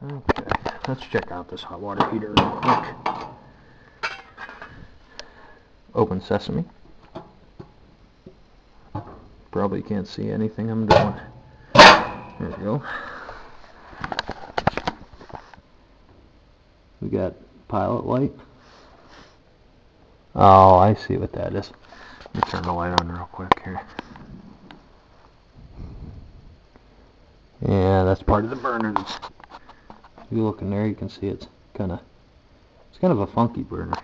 Okay, let's check out this hot water heater real quick. Open sesame. Probably can't see anything I'm doing. There we go. We got pilot light. Oh, I see what that is. Let me turn the light on real quick here. Yeah, that's part of the burner. If you look in there, you can see it's kind of a funky burner.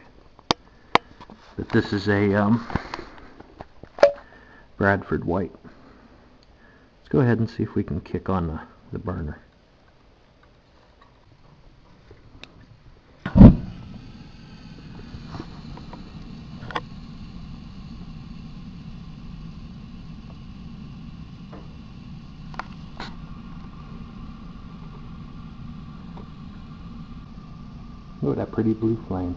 But this is a Bradford White. Let's go ahead and see if we can kick on the burner. Look at that pretty blue flame.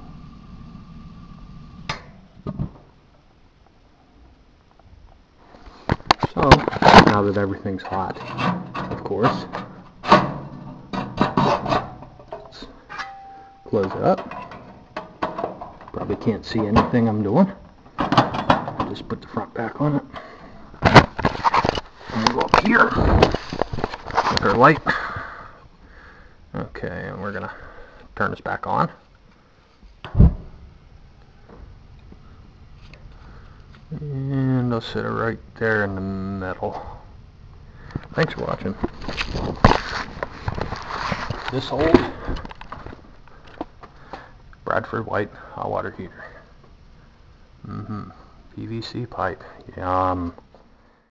So, now that everything's hot, of course, let's close it up. Probably can't see anything I'm doing. Just put the front back on it. And we'll go up here with our light. Okay, and we're going to turn this back on. And I'll set it right there in the middle. Thanks for watching. This old Bradford White hot water heater. PVC pipe. Yum.